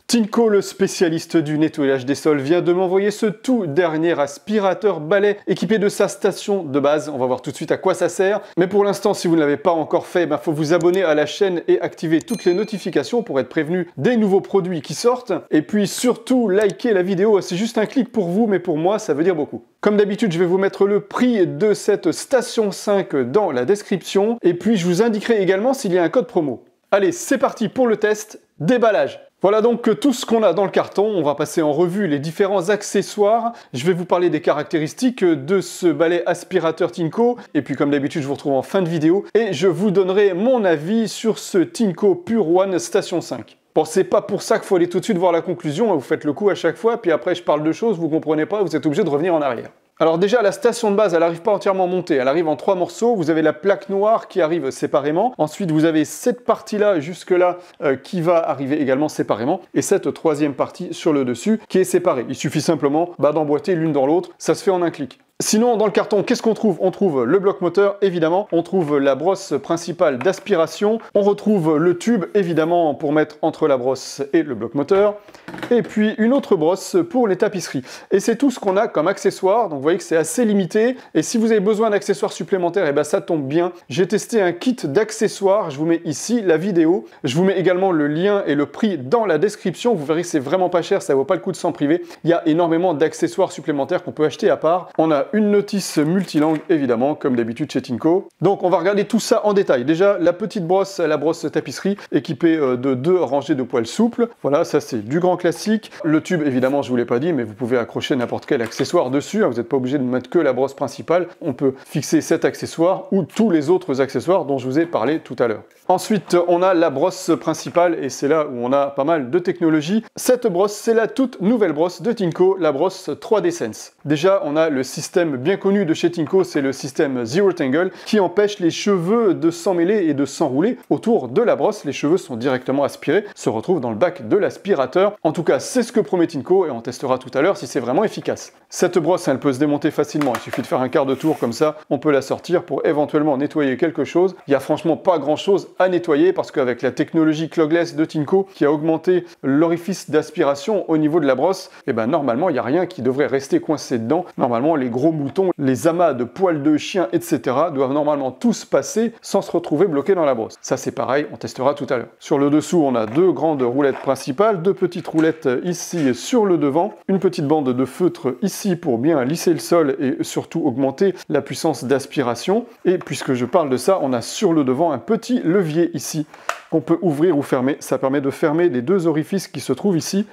Tinko, le spécialiste du nettoyage des sols, vient de m'envoyer ce tout dernier aspirateur balai équipé de sa station de base. On va voir tout de suite à quoi ça sert. Mais pour l'instant, si vous ne l'avez pas encore fait, il faut vous abonner à la chaîne et activer toutes les notifications pour être prévenu des nouveaux produits qui sortent. Et puis surtout, likez la vidéo. C'est juste un clic pour vous, mais pour moi, ça veut dire beaucoup. Comme d'habitude, je vais vous mettre le prix de cette Station 5 dans la description. Et puis, je vous indiquerai également s'il y a un code promo. Allez, c'est parti pour le test. Déballage. Voilà donc tout ce qu'on a dans le carton. On va passer en revue les différents accessoires. Je vais vous parler des caractéristiques de ce balai aspirateur Tinko. Et puis comme d'habitude, je vous retrouve en fin de vidéo. Et je vous donnerai mon avis sur ce Tinko Pure One Station 5. Bon, c'est pas pour ça qu'il faut aller tout de suite voir la conclusion. Vous faites le coup à chaque fois. Puis après, je parle de choses, vous comprenez pas, vous êtes obligé de revenir en arrière. Alors déjà, la station de base, elle n'arrive pas entièrement montée, elle arrive en 3 morceaux. Vous avez la plaque noire qui arrive séparément. Ensuite, vous avez cette partie-là, jusque-là, qui va arriver également séparément. Et cette troisième partie sur le dessus, qui est séparée. Il suffit simplement d'emboîter l'une dans l'autre. Ça se fait en un clic. Sinon, dans le carton, qu'est-ce qu'on trouve? On trouve le bloc moteur, évidemment. On trouve la brosse principale d'aspiration. On retrouve le tube, évidemment, pour mettre entre la brosse et le bloc moteur. Et puis, une autre brosse pour les tapisseries. Et c'est tout ce qu'on a comme accessoire. Donc, vous voyez que c'est assez limité. Et si vous avez besoin d'accessoires supplémentaires, eh ben, ça tombe bien. J'ai testé un kit d'accessoires. Je vous mets ici la vidéo. Je vous mets également le lien et le prix dans la description. Vous verrez que c'est vraiment pas cher. Ça vaut pas le coup de s'en priver. Il y a énormément d'accessoires supplémentaires qu'on peut acheter à part. On a une notice multilangue, évidemment, comme d'habitude chez Tinko. Donc, on va regarder tout ça en détail. Déjà, la petite brosse, la brosse tapisserie, équipée de 2 rangées de poils souples. Voilà, ça c'est du grand classique. Le tube, évidemment, je vous l'ai pas dit, mais vous pouvez accrocher n'importe quel accessoire dessus. Vous n'êtes pas obligé de mettre que la brosse principale. On peut fixer cet accessoire ou tous les autres accessoirs dont je vous ai parlé tout à l'heure. Ensuite, on a la brosse principale et c'est là où on a pas mal de technologie. Cette brosse, c'est la toute nouvelle brosse de Tinko, la brosse 3D Sense. Déjà, on a le système bien connu de chez Tinko, c'est le système Zero Tangle qui empêche les cheveux de s'emmêler et de s'enrouler autour de la brosse. Les cheveux sont directement aspirés, se retrouvent dans le bac de l'aspirateur. En tout cas, c'est ce que promet Tinko et on testera tout à l'heure si c'est vraiment efficace. Cette brosse, elle peut se démonter facilement. Il suffit de faire un quart de tour comme ça, on peut la sortir pour éventuellement nettoyer quelque chose. Il n'y a franchement pas grand chose à nettoyer parce qu'avec la technologie Clogless de Tinko qui a augmenté l'orifice d'aspiration au niveau de la brosse, et ben normalement il n'y a rien qui devrait rester coincé dedans. Normalement les gros moutons, les amas de poils de chien, etc. doivent normalement tous passer sans se retrouver bloqués dans la brosse. Ça c'est pareil, on testera tout à l'heure. Sur le dessous on a 2 grandes roulettes principales, 2 petites roulettes ici sur le devant, une petite bande de feutre ici pour bien lisser le sol et surtout augmenter la puissance d'aspiration. Et puisque je parle de ça, on a sur le devant un petit levier ici qu'on peut ouvrir ou fermer. Ça permet de fermer les 2 orifices qui se trouvent ici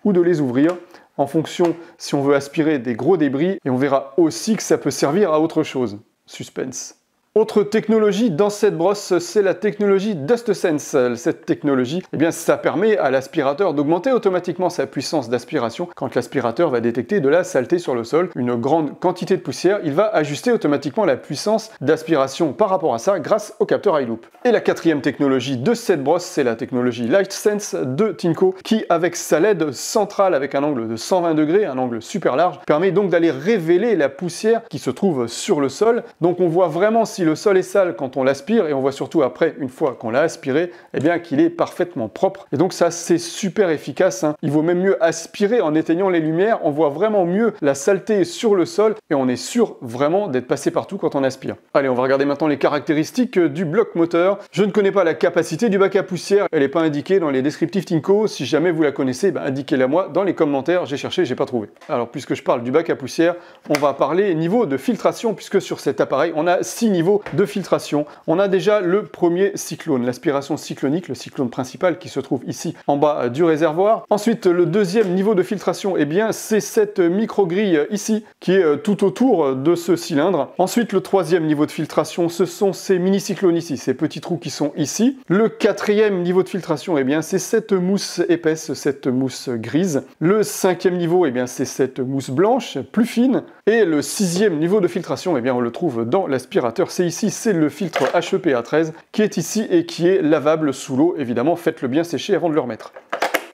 ou de les ouvrir en fonction si on veut aspirer des gros débris et on verra aussi que ça peut servir à autre chose. Suspense. Autre technologie dans cette brosse, c'est la technologie DustSense. Cette technologie, eh bien, ça permet à l'aspirateur d'augmenter automatiquement sa puissance d'aspiration. Quand l'aspirateur va détecter de la saleté sur le sol, une grande quantité de poussière, il va ajuster automatiquement la puissance d'aspiration par rapport à ça grâce au capteur iLoop. Et la 4e technologie de cette brosse, c'est la technologie LightSense de Tinko qui, avec sa LED centrale avec un angle de 120 degrés, un angle super large, permet donc d'aller révéler la poussière qui se trouve sur le sol. Donc on voit vraiment si le sol est sale quand on l'aspire et on voit surtout après, une fois qu'on l'a aspiré, eh bien qu'il est parfaitement propre. Et donc ça, c'est super efficace, hein. Il vaut même mieux aspirer en éteignant les lumières. On voit vraiment mieux la saleté sur le sol et on est sûr vraiment d'être passé partout quand on aspire. Allez, on va regarder maintenant les caractéristiques du bloc moteur. Je ne connais pas la capacité du bac à poussière. Elle n'est pas indiquée dans les descriptifs Tinko. Si jamais vous la connaissez, indiquez-la moi dans les commentaires. J'ai cherché, j'ai pas trouvé. Alors, puisque je parle du bac à poussière, on va parler niveau de filtration, puisque sur cet appareil, on a 6 niveaux de filtration. On a déjà le premier cyclone, l'aspiration cyclonique, le cyclone principal qui se trouve ici en bas du réservoir. Ensuite, le deuxième niveau de filtration, eh bien, c'est cette micro-grille ici qui est tout autour de ce cylindre. Ensuite, le troisième niveau de filtration, ce sont ces mini-cyclones ici, ces petits trous qui sont ici. Le quatrième niveau de filtration, eh bien, c'est cette mousse épaisse, cette mousse grise. Le cinquième niveau, eh bien, c'est cette mousse blanche, plus fine. Et le sixième niveau de filtration, eh bien, on le trouve dans l'aspirateur. C'est ici, c'est le filtre HEPA 13 qui est ici et qui est lavable sous l'eau. Évidemment, faites-le bien sécher avant de le remettre.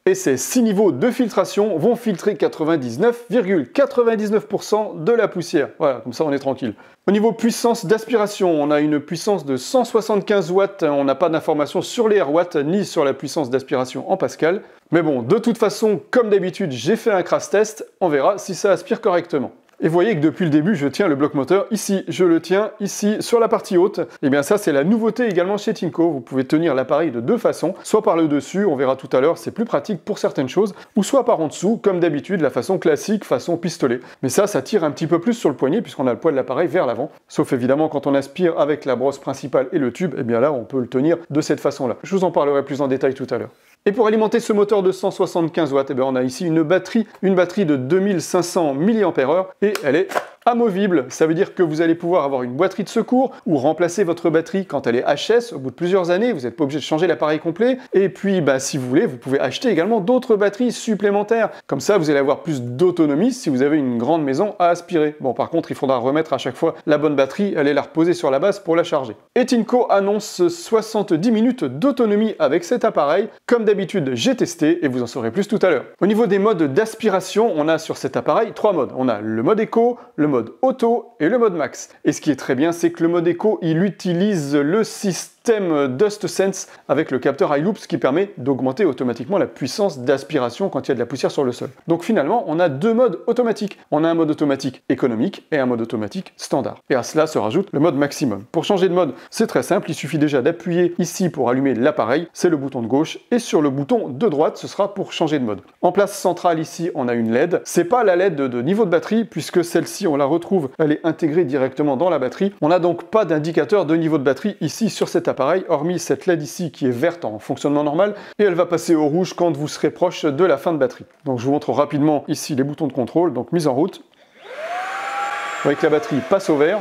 Et ces 6 niveaux de filtration vont filtrer 99,99% de la poussière. Voilà, comme ça on est tranquille. Au niveau puissance d'aspiration, on a une puissance de 175 watts. On n'a pas d'informations sur les watts ni sur la puissance d'aspiration en pascal. Mais bon, de toute façon, comme d'habitude, j'ai fait un crash test. On verra si ça aspire correctement. Et vous voyez que depuis le début, je tiens le bloc moteur ici, je le tiens ici sur la partie haute. Et bien ça, c'est la nouveauté également chez Tinko. Vous pouvez tenir l'appareil de deux façons, soit par le dessus, on verra tout à l'heure, c'est plus pratique pour certaines choses, ou soit par en dessous, comme d'habitude, la façon classique, façon pistolet. Mais ça tire un petit peu plus sur le poignet puisqu'on a le poids de l'appareil vers l'avant. Sauf évidemment quand on aspire avec la brosse principale et le tube, et bien là, on peut le tenir de cette façon-là. Je vous en parlerai plus en détail tout à l'heure. Et pour alimenter ce moteur de 175 watts, on a ici une batterie de 2500 mAh et elle est amovible. Ça veut dire que vous allez pouvoir avoir une boîterie de secours ou remplacer votre batterie quand elle est HS au bout de plusieurs années. Vous n'êtes pas obligé de changer l'appareil complet. Et puis, si vous voulez, vous pouvez acheter également d'autres batteries supplémentaires. Comme ça, vous allez avoir plus d'autonomie si vous avez une grande maison à aspirer. Bon, par contre, il faudra remettre à chaque fois la bonne batterie, aller la reposer sur la base pour la charger. Et Tinko annonce 70 minutes d'autonomie avec cet appareil. Comme d'habitude, j'ai testé et vous en saurez plus tout à l'heure. Au niveau des modes d'aspiration, on a sur cet appareil 3 modes. On a le mode éco, le mode auto et le mode max. Et ce qui est très bien, c'est que le mode éco, il utilise le système Dust Sense avec le capteur iLoop, ce qui permet d'augmenter automatiquement la puissance d'aspiration quand il y a de la poussière sur le sol. Donc finalement, on a deux modes automatiques. On a un mode automatique économique et un mode automatique standard. Et à cela se rajoute le mode maximum. Pour changer de mode, c'est très simple, il suffit déjà d'appuyer ici pour allumer l'appareil, c'est le bouton de gauche, et sur le bouton de droite, ce sera pour changer de mode. En place centrale ici, on a une LED. C'est pas la LED de niveau de batterie, puisque celle-ci, on la retrouve, elle est intégrée directement dans la batterie. On n'a donc pas d'indicateur de niveau de batterie ici sur cet appareil, hormis cette LED ici qui est verte en fonctionnement normal, et elle va passer au rouge quand vous serez proche de la fin de batterie. Donc je vous montre rapidement ici les boutons de contrôle, donc mise en route. Vous voyez que la batterie passe au vert.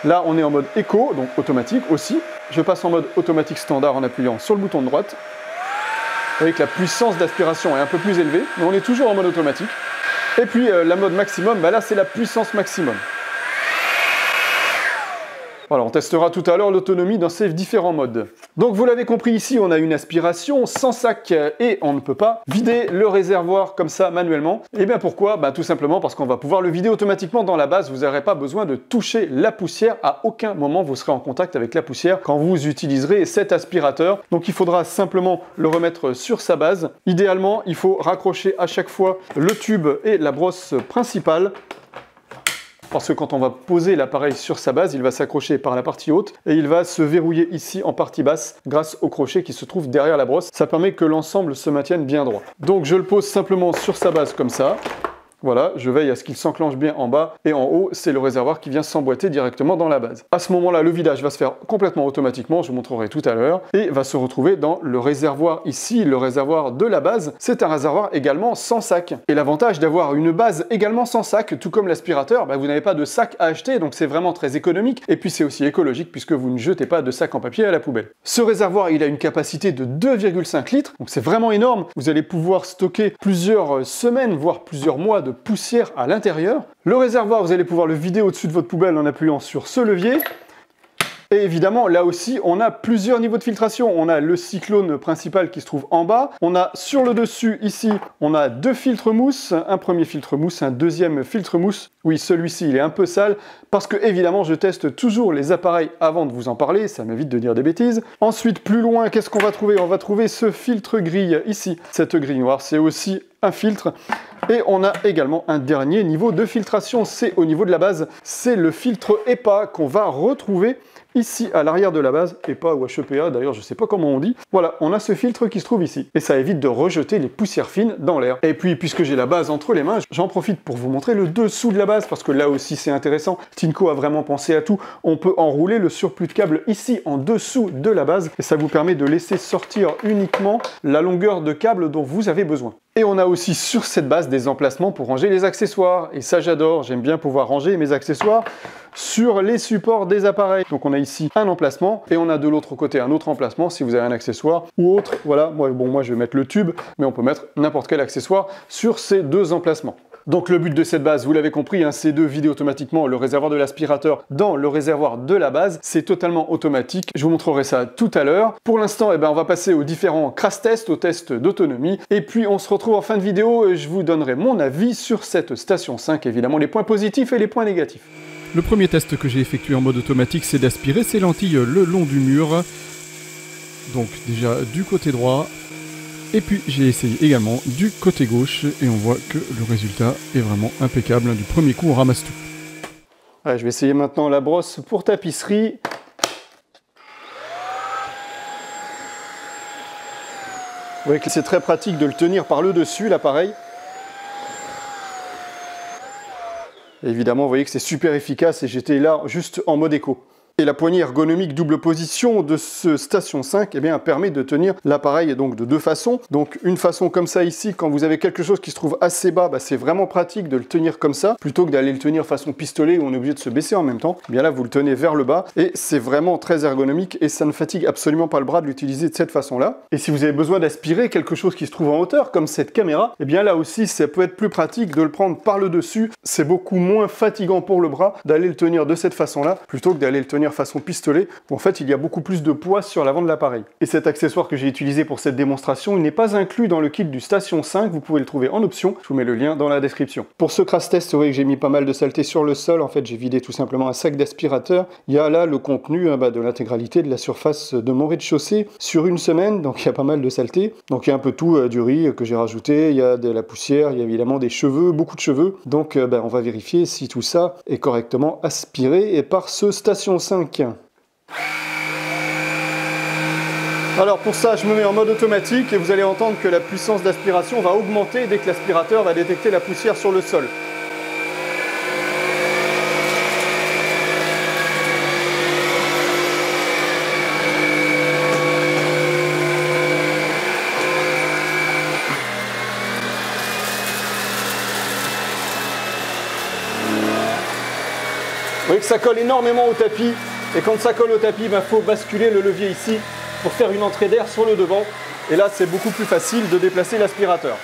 Là on est en mode éco, donc automatique aussi. Je passe en mode automatique standard en appuyant sur le bouton de droite. Vous voyez que la puissance d'aspiration est un peu plus élevée, mais on est toujours en mode automatique. Et puis la mode maximum, là c'est la puissance maximum. Voilà, on testera tout à l'heure l'autonomie dans ces différents modes. Donc vous l'avez compris ici, on a une aspiration sans sac et on ne peut pas vider le réservoir comme ça manuellement. Et bien pourquoi? Tout simplement parce qu'on va pouvoir le vider automatiquement dans la base. Vous n'aurez pas besoin de toucher la poussière. À aucun moment vous serez en contact avec la poussière quand vous utiliserez cet aspirateur. Donc il faudra simplement le remettre sur sa base. Idéalement, il faut raccrocher à chaque fois le tube et la brosse principale. Parce que quand on va poser l'appareil sur sa base, il va s'accrocher par la partie haute et il va se verrouiller ici en partie basse grâce au crochet qui se trouve derrière la brosse. Ça permet que l'ensemble se maintienne bien droit. Donc je le pose simplement sur sa base comme ça. Voilà, je veille à ce qu'il s'enclenche bien en bas et en haut, c'est le réservoir qui vient s'emboîter directement dans la base. À ce moment-là, le vidage va se faire complètement automatiquement, je vous montrerai tout à l'heure, et va se retrouver dans le réservoir ici, le réservoir de la base. C'est un réservoir également sans sac. Et l'avantage d'avoir une base également sans sac, tout comme l'aspirateur, vous n'avez pas de sac à acheter, donc c'est vraiment très économique. Et puis c'est aussi écologique puisque vous ne jetez pas de sac en papier à la poubelle. Ce réservoir, il a une capacité de 2,5 litres, donc c'est vraiment énorme. Vous allez pouvoir stocker plusieurs semaines, voire plusieurs mois de poussière à l'intérieur. Le réservoir, vous allez pouvoir le vider au-dessus de votre poubelle en appuyant sur ce levier. Et évidemment, là aussi, on a plusieurs niveaux de filtration. On a le cyclone principal qui se trouve en bas. On a sur le dessus, ici, on a deux filtres mousse. Un premier filtre mousse, un deuxième filtre mousse. Oui, celui-ci, il est un peu sale parce que, évidemment, je teste toujours les appareils avant de vous en parler. Ça m'évite de dire des bêtises. Ensuite, plus loin, qu'est-ce qu'on va trouver? On va trouver ce filtre grille ici. Cette grille noire, c'est aussi un filtre. Et on a également un dernier niveau de filtration. C'est au niveau de la base. C'est le filtre EPA qu'on va retrouver ici à l'arrière de la base, EPA ou HEPA, d'ailleurs je ne sais pas comment on dit. Voilà, on a ce filtre qui se trouve ici. Et ça évite de rejeter les poussières fines dans l'air. Et puis, puisque j'ai la base entre les mains, j'en profite pour vous montrer le dessous de la base, parce que là aussi c'est intéressant. Tinko a vraiment pensé à tout. On peut enrouler le surplus de câble ici, en dessous de la base, et ça vous permet de laisser sortir uniquement la longueur de câble dont vous avez besoin. Et on a aussi sur cette base des emplacements pour ranger les accessoires. Et ça j'adore, j'aime bien pouvoir ranger mes accessoires sur les supports des appareils. Donc on a ici un emplacement et on a de l'autre côté un autre emplacement si vous avez un accessoire ou autre. Voilà, moi je vais mettre le tube, mais on peut mettre n'importe quel accessoire sur ces deux emplacements. Donc le but de cette base, vous l'avez compris, hein, c'est de vider automatiquement le réservoir de l'aspirateur dans le réservoir de la base. C'est totalement automatique. Je vous montrerai ça tout à l'heure. Pour l'instant, on va passer aux différents crash tests, aux tests d'autonomie. Et puis on se retrouve en fin de vidéo et je vous donnerai mon avis sur cette station 5, évidemment les points positifs et les points négatifs. Le premier test que j'ai effectué en mode automatique, c'est d'aspirer ces lentilles le long du mur. Donc déjà du côté droit. Et puis j'ai essayé également du côté gauche et on voit que le résultat est vraiment impeccable. Du premier coup, on ramasse tout. Allez, je vais essayer maintenant la brosse pour tapisserie. Vous voyez que c'est très pratique de le tenir par le dessus, l'appareil. Évidemment, vous voyez que c'est super efficace et j'étais là juste en mode éco. Et la poignée ergonomique double position de ce Station 5 permet de tenir l'appareil donc de deux façons. Donc une façon comme ça ici, quand vous avez quelque chose qui se trouve assez bas, c'est vraiment pratique de le tenir comme ça, plutôt que d'aller le tenir façon pistolet où on est obligé de se baisser en même temps. Là, vous le tenez vers le bas et c'est vraiment très ergonomique et ça ne fatigue absolument pas le bras de l'utiliser de cette façon-là. Et si vous avez besoin d'aspirer quelque chose qui se trouve en hauteur, comme cette caméra, là aussi, ça peut être plus pratique de le prendre par le dessus. C'est beaucoup moins fatigant pour le bras d'aller le tenir de cette façon-là, plutôt que d'aller le tenir façon pistolet, où en fait il y a beaucoup plus de poids sur l'avant de l'appareil. Et cet accessoire que j'ai utilisé pour cette démonstration, il n'est pas inclus dans le kit du Station 5, vous pouvez le trouver en option, je vous mets le lien dans la description. Pour ce crash test, vous voyez que j'ai mis pas mal de saleté sur le sol, en fait j'ai vidé tout simplement un sac d'aspirateur. Il y a là le contenu de l'intégralité de la surface de mon rez-de-chaussée sur une semaine, donc il y a pas mal de saleté. Donc il y a un peu tout, du riz que j'ai rajouté, il y a de la poussière, il y a évidemment des cheveux, beaucoup de cheveux. Donc on va vérifier si tout ça est correctement aspiré et par ce Station 5. Alors pour ça, je me mets en mode automatique et vous allez entendre que la puissance d'aspiration va augmenter dès que l'aspirateur va détecter la poussière sur le sol. Vous voyez que ça colle énormément au tapis. Et quand ça colle au tapis, il faut basculer le levier ici pour faire une entrée d'air sur le devant. Et là, c'est beaucoup plus facile de déplacer l'aspirateur.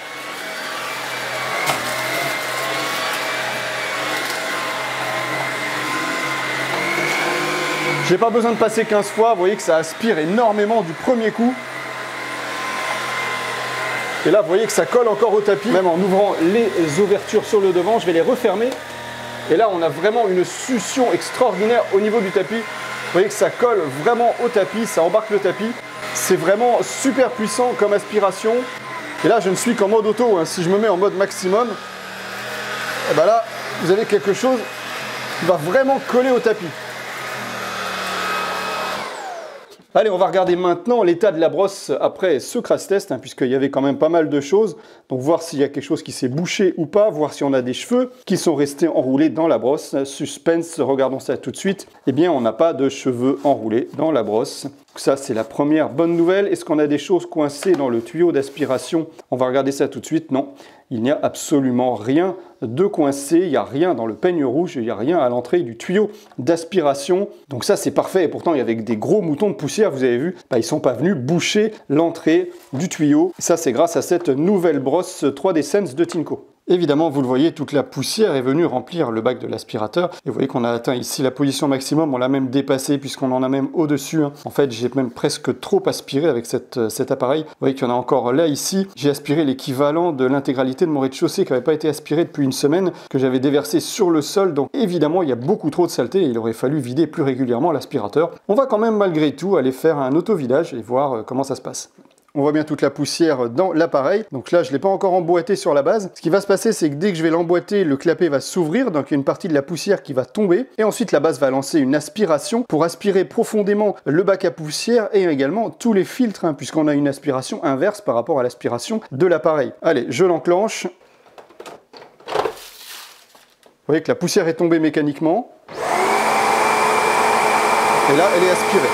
J'ai pas besoin de passer 15 fois, vous voyez que ça aspire énormément du premier coup. Et là, vous voyez que ça colle encore au tapis. Même en ouvrant les ouvertures sur le devant, je vais les refermer. Et là, on a vraiment une succion extraordinaire au niveau du tapis. Vous voyez que ça colle vraiment au tapis, ça embarque le tapis. C'est vraiment super puissant comme aspiration. Et là, je ne suis qu'en mode auto. Si je me mets en mode maximum, et là, vous avez quelque chose qui va vraiment coller au tapis. Allez, on va regarder maintenant l'état de la brosse après ce crash test, puisqu'il y avait quand même pas mal de choses. Donc voir s'il y a quelque chose qui s'est bouché ou pas, voir si on a des cheveux qui sont restés enroulés dans la brosse. Suspense, regardons ça tout de suite. On n'a pas de cheveux enroulés dans la brosse. Donc ça, c'est la première bonne nouvelle. Est-ce qu'on a des choses coincées dans le tuyau d'aspiration? On va regarder ça tout de suite. Non, il n'y a absolument rien de coincé. Il n'y a rien dans le peigne rouge. Il n'y a rien à l'entrée du tuyau d'aspiration. Donc ça, c'est parfait. Et pourtant, il y avait des gros moutons de poussière, vous avez vu. Ils ne sont pas venus boucher l'entrée du tuyau. Et ça, c'est grâce à cette nouvelle brosse 3D Sense de Tinco. Évidemment, vous le voyez, toute la poussière est venue remplir le bac de l'aspirateur. Et vous voyez qu'on a atteint ici la position maximum, on l'a même dépassé puisqu'on en a même au-dessus. En fait, j'ai même presque trop aspiré avec cet appareil. Vous voyez qu'il y en a encore là, ici. J'ai aspiré l'équivalent de l'intégralité de mon rez-de-chaussée qui n'avait pas été aspiré depuis une semaine, que j'avais déversé sur le sol. Donc évidemment, il y a beaucoup trop de saleté et il aurait fallu vider plus régulièrement l'aspirateur. On va quand même malgré tout aller faire un auto-vidage et voir comment ça se passe. On voit bien toute la poussière dans l'appareil. Donc là, je ne l'ai pas encore emboîté sur la base. Ce qui va se passer, c'est que dès que je vais l'emboîter, le clapet va s'ouvrir. Donc il y a une partie de la poussière qui va tomber. Et ensuite, la base va lancer une aspiration pour aspirer profondément le bac à poussière et également tous les filtres, puisqu'on a une aspiration inverse par rapport à l'aspiration de l'appareil. Allez, je l'enclenche. Vous voyez que la poussière est tombée mécaniquement. Et là, elle est aspirée.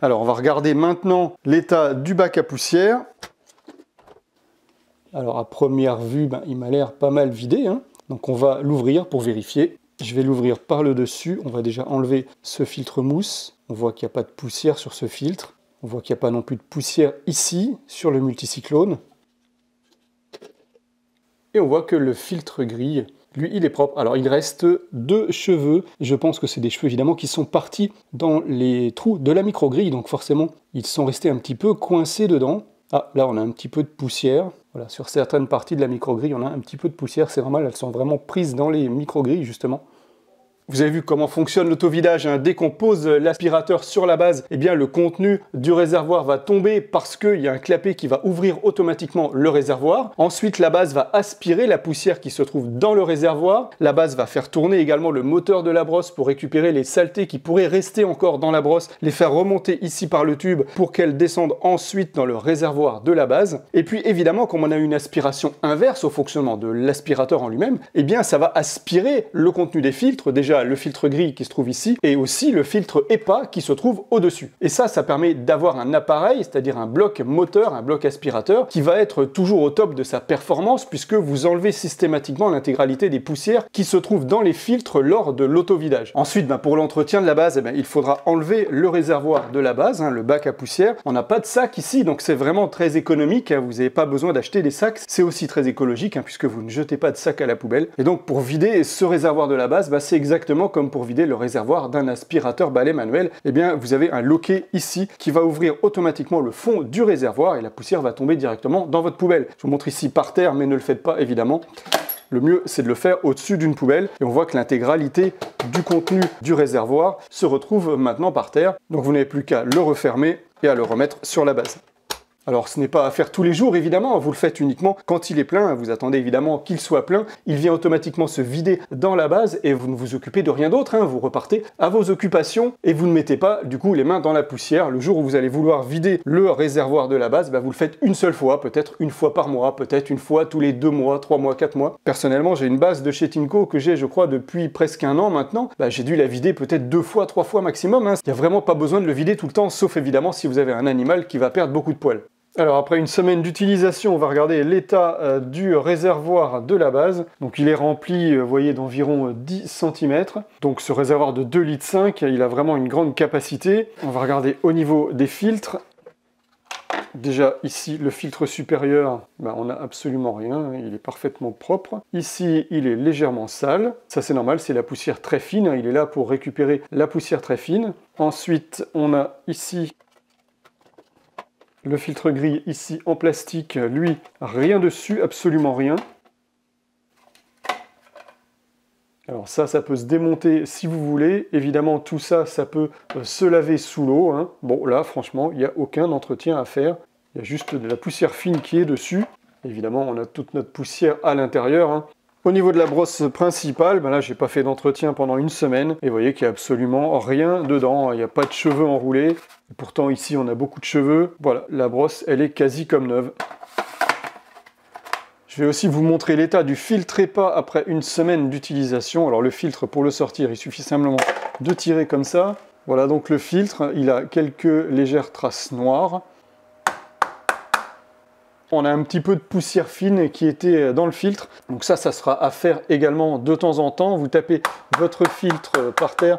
Alors, on va regarder maintenant l'état du bac à poussière. Alors, à première vue, il m'a l'air pas mal vidé. Donc, on va l'ouvrir pour vérifier. Je vais l'ouvrir par le dessus. On va déjà enlever ce filtre mousse. On voit qu'il n'y a pas de poussière sur ce filtre. On voit qu'il n'y a pas non plus de poussière ici, sur le multicyclone. Et on voit que le filtre gris, lui, il est propre. Alors, il reste 2 cheveux. Je pense que c'est des cheveux, évidemment, qui sont partis dans les trous de la micro-grille. Donc, forcément, ils sont restés un petit peu coincés dedans. Ah, là, on a un petit peu de poussière. Voilà, sur certaines parties de la micro-grille, on a un petit peu de poussière. C'est normal, elles sont vraiment prises dans les micro-grilles, justement. Vous avez vu comment fonctionne l'autovidage, hein. Dès qu'on pose l'aspirateur sur la base, eh bien le contenu du réservoir va tomber parce qu'il y a un clapet qui va ouvrir automatiquement le réservoir. Ensuite, la base va aspirer la poussière qui se trouve dans le réservoir. La base va faire tourner également le moteur de la brosse pour récupérer les saletés qui pourraient rester encore dans la brosse, les faire remonter ici par le tube pour qu'elles descendent ensuite dans le réservoir de la base. Et puis évidemment, comme on a une aspiration inverse au fonctionnement de l'aspirateur en lui-même, eh bien ça va aspirer le contenu des filtres, déjà le filtre gris qui se trouve ici, et aussi le filtre EPA qui se trouve au-dessus. Et ça permet d'avoir un appareil, c'est-à-dire un bloc moteur, un bloc aspirateur, qui va être toujours au top de sa performance, puisque vous enlevez systématiquement l'intégralité des poussières qui se trouvent dans les filtres lors de l'autovidage. Ensuite, pour l'entretien de la base, il faudra enlever le réservoir de la base, le bac à poussière. On n'a pas de sac ici, donc c'est vraiment très économique, vous n'avez pas besoin d'acheter des sacs. C'est aussi très écologique, puisque vous ne jetez pas de sac à la poubelle. Et donc pour vider ce réservoir de la base, c'est exactement comme pour vider le réservoir d'un aspirateur balai manuel. Eh bien, vous avez un loquet ici qui va ouvrir automatiquement le fond du réservoir et la poussière va tomber directement dans votre poubelle. Je vous montre ici par terre, mais ne le faites pas évidemment. Le mieux, c'est de le faire au-dessus d'une poubelle et on voit que l'intégralité du contenu du réservoir se retrouve maintenant par terre. Donc vous n'avez plus qu'à le refermer et à le remettre sur la base. Alors ce n'est pas à faire tous les jours évidemment, vous le faites uniquement quand il est plein, vous attendez évidemment qu'il soit plein, il vient automatiquement se vider dans la base et vous ne vous occupez de rien d'autre, vous repartez à vos occupations et vous ne mettez pas du coup les mains dans la poussière. Le jour où vous allez vouloir vider le réservoir de la base, vous le faites une seule fois, peut-être une fois par mois, peut-être une fois tous les 2 mois, 3 mois, 4 mois. Personnellement j'ai une base de chez Tinko que j'ai je crois depuis presque 1 an maintenant, j'ai dû la vider peut-être 2 fois, 3 fois maximum, Il n'y a vraiment pas besoin de le vider tout le temps, sauf évidemment si vous avez un animal qui va perdre beaucoup de poils. Alors après une semaine d'utilisation, on va regarder l'état du réservoir de la base. Donc il est rempli, vous voyez, d'environ 10 cm. Donc ce réservoir de 2,5 litres, il a vraiment une grande capacité. On va regarder au niveau des filtres. Déjà ici, le filtre supérieur, on n'a absolument rien, il est parfaitement propre. Ici, il est légèrement sale. Ça c'est normal, c'est la poussière très fine, il est là pour récupérer la poussière très fine. Ensuite, on a ici le filtre gris ici en plastique, lui, rien dessus, absolument rien. Alors ça peut se démonter si vous voulez. Évidemment, tout ça, ça peut se laver sous l'eau. Bon, là, franchement, il n'y a aucun entretien à faire. Il y a juste de la poussière fine qui est dessus. Évidemment, on a toute notre poussière à l'intérieur. Au niveau de la brosse principale, là, j'ai pas fait d'entretien pendant 1 semaine. Et vous voyez qu'il n'y a absolument rien dedans. Il n'y a pas de cheveux enroulés. Et pourtant, ici, on a beaucoup de cheveux. Voilà, la brosse, elle est quasi comme neuve. Je vais aussi vous montrer l'état du filtre EPA après 1 semaine d'utilisation. Alors le filtre, pour le sortir, il suffit simplement de tirer comme ça. Voilà donc le filtre, il a quelques légères traces noires. On a un petit peu de poussière fine qui était dans le filtre. Donc ça sera à faire également de temps en temps. Vous tapez votre filtre par terre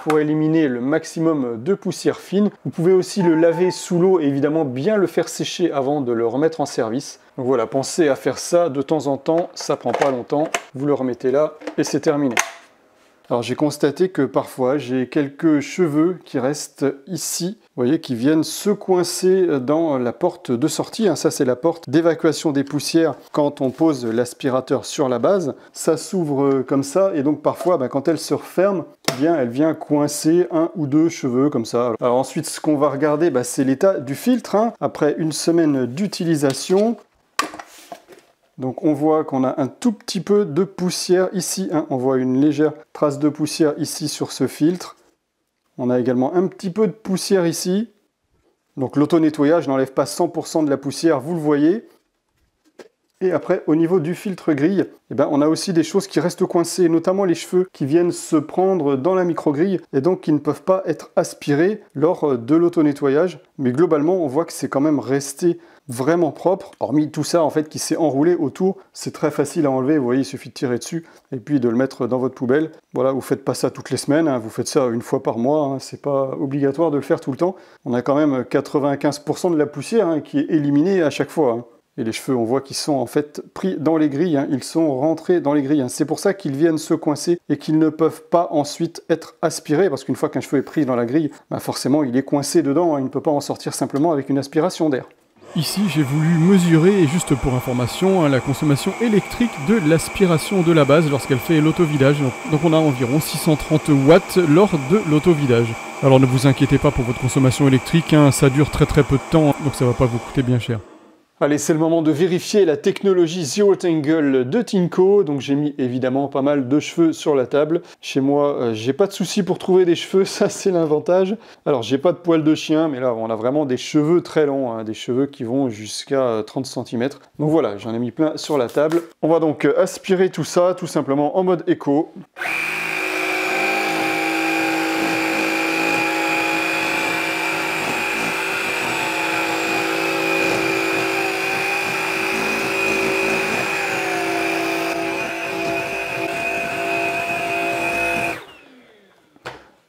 pour éliminer le maximum de poussière fine. Vous pouvez aussi le laver sous l'eau et évidemment bien le faire sécher avant de le remettre en service. Donc voilà, pensez à faire ça de temps en temps, ça prend pas longtemps. Vous le remettez là et c'est terminé. Alors j'ai constaté que parfois j'ai quelques cheveux qui restent ici, vous voyez, qui viennent se coincer dans la porte de sortie. Ça c'est la porte d'évacuation des poussières quand on pose l'aspirateur sur la base. Ça s'ouvre comme ça et donc parfois quand elle se referme, elle vient coincer 1 ou 2 cheveux comme ça. Alors ensuite ce qu'on va regarder, c'est l'état du filtre. Après 1 semaine d'utilisation. Donc on voit qu'on a un tout petit peu de poussière ici, on voit une légère trace de poussière ici sur ce filtre. On a également un petit peu de poussière ici. Donc l'auto-nettoyage n'enlève pas 100% de la poussière, vous le voyez. Et après, au niveau du filtre grille, on a aussi des choses qui restent coincées, notamment les cheveux qui viennent se prendre dans la micro-grille et donc qui ne peuvent pas être aspirés lors de l'auto-nettoyage. Mais globalement, on voit que c'est quand même resté vraiment propre. Hormis tout ça en fait qui s'est enroulé autour, c'est très facile à enlever. Vous voyez, il suffit de tirer dessus et puis de le mettre dans votre poubelle. Voilà, vous faites pas ça toutes les semaines, hein, vous faites ça une fois par mois. Hein, c'est pas obligatoire de le faire tout le temps. On a quand même 95% de la poussière hein, qui est éliminée à chaque fois. Hein. Et les cheveux, on voit qu'ils sont en fait pris dans les grilles, hein. Ils sont rentrés dans les grilles. Hein. C'est pour ça qu'ils viennent se coincer et qu'ils ne peuvent pas ensuite être aspirés, parce qu'une fois qu'un cheveu est pris dans la grille, bah forcément il est coincé dedans, hein. Il ne peut pas en sortir simplement avec une aspiration d'air. Ici, j'ai voulu mesurer, et juste pour information, hein, la consommation électrique de l'aspiration de la base lorsqu'elle fait l'autovidage. Donc on a environ 630 watts lors de l'autovidage. Alors ne vous inquiétez pas pour votre consommation électrique, hein, ça dure très peu de temps, donc ça va pas vous coûter bien cher. Allez, c'est le moment de vérifier la technologie Zero Tangle de Tinko. Donc j'ai mis évidemment pas mal de cheveux sur la table. Chez moi, j'ai pas de souci pour trouver des cheveux, ça c'est l'avantage. Alors j'ai pas de poils de chien, mais là on a vraiment des cheveux très longs, hein, des cheveux qui vont jusqu'à 30 cm. Donc voilà, j'en ai mis plein sur la table. On va donc aspirer tout ça, tout simplement en mode éco.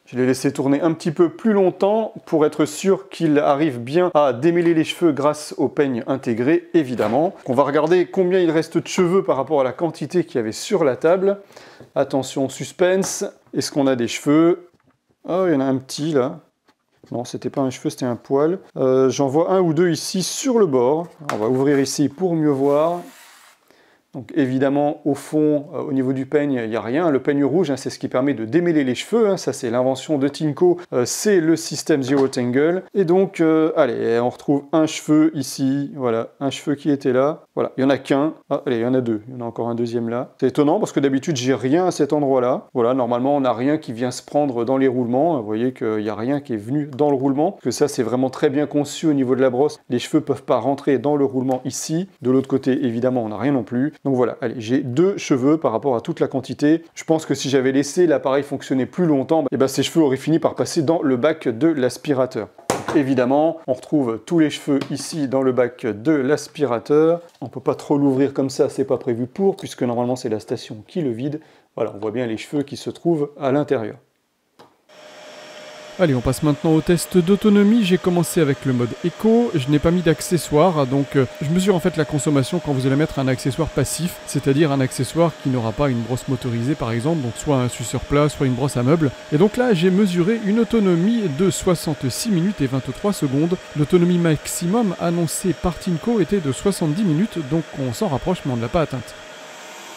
Je l'ai laissé tourner un petit peu plus longtemps pour être sûr qu'il arrive bien à démêler les cheveux grâce au peigne intégré, évidemment. On va regarder combien il reste de cheveux par rapport à la quantité qu'il y avait sur la table. Attention, suspense. Est-ce qu'on a des cheveux? Oh, il y en a un petit là. Non, c'était pas un cheveu, c'était un poil. J'en vois un ou deux ici sur le bord. On va ouvrir ici pour mieux voir. Donc évidemment, au fond, au niveau du peigne, il n'y a rien. Le peigne rouge, hein, c'est ce qui permet de démêler les cheveux. Hein, ça, c'est l'invention de Tinko. C'est le système Zero Tangle. Et donc, allez, on retrouve un cheveu ici. Voilà, un cheveu qui était là. Voilà, il n'y en a qu'un. Ah, allez, il y en a deux. Il y en a encore un deuxième là. C'est étonnant parce que d'habitude, j'ai rien à cet endroit-là. Voilà, normalement, on n'a rien qui vient se prendre dans les roulements. Vous voyez qu'il n'y a rien qui est venu dans le roulement. Parce que ça, c'est vraiment très bien conçu au niveau de la brosse. Les cheveux ne peuvent pas rentrer dans le roulement ici. De l'autre côté, évidemment, on n'a rien non plus. Donc voilà, allez, j'ai deux cheveux par rapport à toute la quantité. Je pense que si j'avais laissé l'appareil fonctionner plus longtemps, et ben ces cheveux auraient fini par passer dans le bac de l'aspirateur. Évidemment, on retrouve tous les cheveux ici dans le bac de l'aspirateur. On ne peut pas trop l'ouvrir comme ça, c'est pas prévu pour, puisque normalement c'est la station qui le vide. Voilà, on voit bien les cheveux qui se trouvent à l'intérieur. Allez, on passe maintenant au test d'autonomie. J'ai commencé avec le mode éco, je n'ai pas mis d'accessoires, donc je mesure en fait la consommation quand vous allez mettre un accessoire passif, c'est-à-dire un accessoire qui n'aura pas une brosse motorisée par exemple, donc soit un suceur plat, soit une brosse à meubles. Et donc là, j'ai mesuré une autonomie de 66 minutes et 23 secondes. L'autonomie maximum annoncée par Tinko était de 70 minutes, donc on s'en rapproche mais on ne l'a pas atteinte.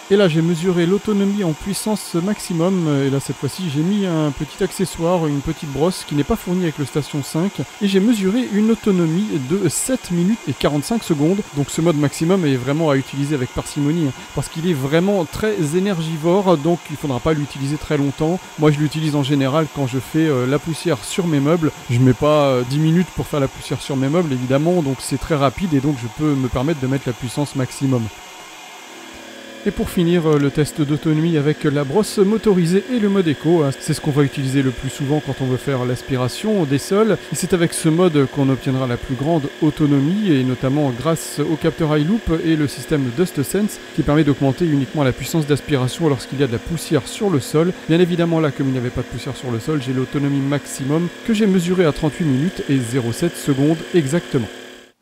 Et là j'ai mesuré l'autonomie en puissance maximum, et là cette fois-ci j'ai mis un petit accessoire, une petite brosse qui n'est pas fournie avec le Station 5, et j'ai mesuré une autonomie de 7 minutes et 45 secondes, donc ce mode maximum est vraiment à utiliser avec parcimonie, parce qu'il est vraiment très énergivore, donc il ne faudra pas l'utiliser très longtemps. Moi je l'utilise en général quand je fais la poussière sur mes meubles, je mets pas 10 minutes pour faire la poussière sur mes meubles évidemment, donc c'est très rapide et donc je peux me permettre de mettre la puissance maximum. Et pour finir, le test d'autonomie avec la brosse motorisée et le mode éco, c'est ce qu'on va utiliser le plus souvent quand on veut faire l'aspiration des sols. Et c'est avec ce mode qu'on obtiendra la plus grande autonomie, et notamment grâce au capteur iLoop et le système DustSense qui permet d'augmenter uniquement la puissance d'aspiration lorsqu'il y a de la poussière sur le sol. Bien évidemment là, comme il n'y avait pas de poussière sur le sol, j'ai l'autonomie maximum que j'ai mesurée à 38 minutes et 0,7 secondes exactement.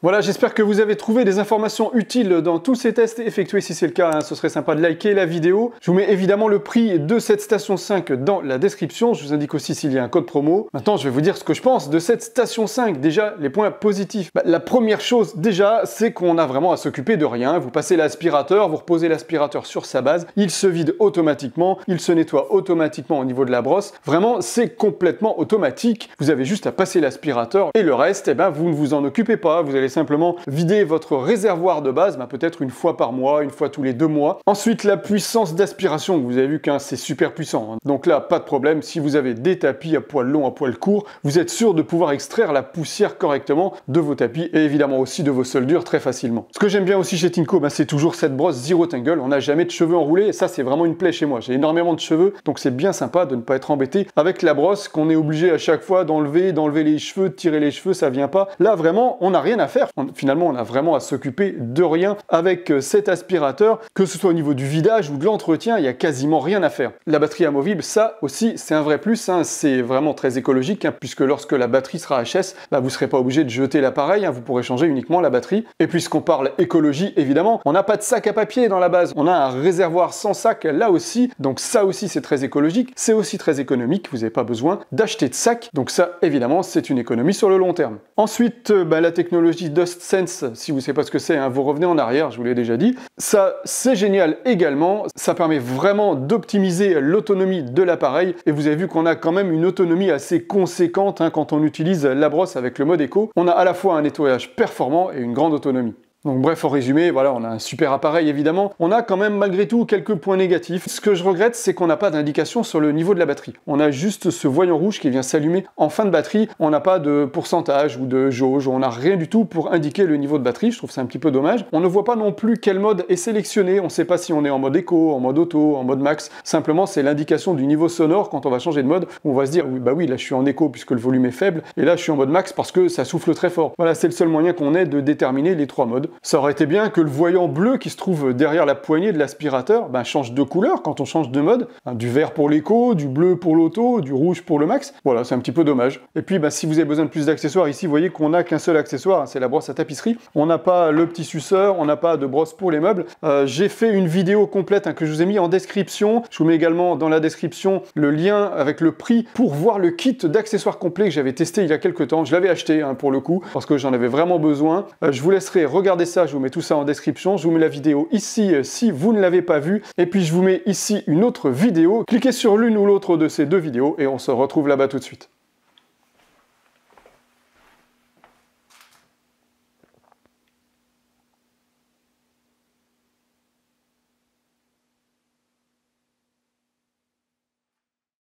Voilà, j'espère que vous avez trouvé des informations utiles dans tous ces tests effectués. Si c'est le cas, hein, ce serait sympa de liker la vidéo. Je vous mets évidemment le prix de cette Station 5 dans la description. Je vous indique aussi s'il y a un code promo. Maintenant, je vais vous dire ce que je pense de cette Station 5. Déjà, les points positifs. La première chose, déjà, c'est qu'on a vraiment à s'occuper de rien. Vous passez l'aspirateur, vous reposez l'aspirateur sur sa base. Il se vide automatiquement, il se nettoie automatiquement au niveau de la brosse. Vraiment, c'est complètement automatique. Vous avez juste à passer l'aspirateur et le reste, eh ben, vous ne vous en occupez pas. Vous allez simplement vider votre réservoir de base, peut-être une fois par mois, une fois tous les 2 mois. Ensuite, la puissance d'aspiration, vous avez vu que c'est super puissant. Donc là, pas de problème, si vous avez des tapis à poils longs, à poils courts, vous êtes sûr de pouvoir extraire la poussière correctement de vos tapis et évidemment aussi de vos soldures très facilement. Ce que j'aime bien aussi chez Tinko, c'est toujours cette brosse Zero Tangle. On n'a jamais de cheveux enroulés et ça, c'est vraiment une plaie chez moi. J'ai énormément de cheveux, donc c'est bien sympa de ne pas être embêté avec la brosse qu'on est obligé à chaque fois d'enlever les cheveux, de tirer les cheveux, ça vient pas. Là, vraiment, on n'a rien à faire. faire. Finalement, on a vraiment à s'occuper de rien avec cet aspirateur, que ce soit au niveau du vidage ou de l'entretien, il n'y a quasiment rien à faire. La batterie amovible, ça aussi, c'est un vrai plus, hein. C'est vraiment très écologique, hein, puisque lorsque la batterie sera HS, bah, vous ne serez pas obligé de jeter l'appareil, hein, vous pourrez changer uniquement la batterie. Et puisqu'on parle écologie, évidemment, on n'a pas de sac à papier dans la base, on a un réservoir sans sac là aussi, donc ça aussi c'est très écologique, c'est aussi très économique, vous n'avez pas besoin d'acheter de sac, donc ça évidemment c'est une économie sur le long terme. Ensuite, la technologie DustSense, si vous ne savez pas ce que c'est, hein, vous revenez en arrière, je vous l'ai déjà dit, ça c'est génial également, ça permet vraiment d'optimiser l'autonomie de l'appareil, et vous avez vu qu'on a quand même une autonomie assez conséquente, hein, quand on utilise la brosse avec le mode éco, on a à la fois un nettoyage performant et une grande autonomie. Donc bref, en résumé, voilà, on a un super appareil évidemment. On a quand même malgré tout quelques points négatifs. Ce que je regrette, c'est qu'on n'a pas d'indication sur le niveau de la batterie. On a juste ce voyant rouge qui vient s'allumer en fin de batterie. On n'a pas de pourcentage ou de jauge, on n'a rien du tout pour indiquer le niveau de batterie. Je trouve ça un petit peu dommage. On ne voit pas non plus quel mode est sélectionné. On ne sait pas si on est en mode éco, en mode auto, en mode max. Simplement, c'est l'indication du niveau sonore quand on va changer de mode. On va se dire, bah oui, là je suis en éco puisque le volume est faible, et là je suis en mode max parce que ça souffle très fort. Voilà, c'est le seul moyen qu'on ait de déterminer les trois modes. Ça aurait été bien que le voyant bleu qui se trouve derrière la poignée de l'aspirateur change de couleur quand on change de mode. Du vert pour l'éco, du bleu pour l'auto, du rouge pour le max. Voilà, c'est un petit peu dommage. Et puis si vous avez besoin de plus d'accessoires, ici vous voyez qu'on n'a qu'un seul accessoire, hein, c'est la brosse à tapisserie. On n'a pas le petit suceur, on n'a pas de brosse pour les meubles. J'ai fait une vidéo complète, hein, que je vous ai mis en description. Je vous mets également dans la description le lien avec le prix pour voir le kit d'accessoires complet que j'avais testé il y a quelques temps. Je l'avais acheté, hein, pour le coup, parce que j'en avais vraiment besoin. Je vous laisserai regarder ça, je vous mets tout ça en description, je vous mets la vidéo ici si vous ne l'avez pas vue, et puis je vous mets ici une autre vidéo. Cliquez sur l'une ou l'autre de ces deux vidéos et on se retrouve là-bas tout de suite.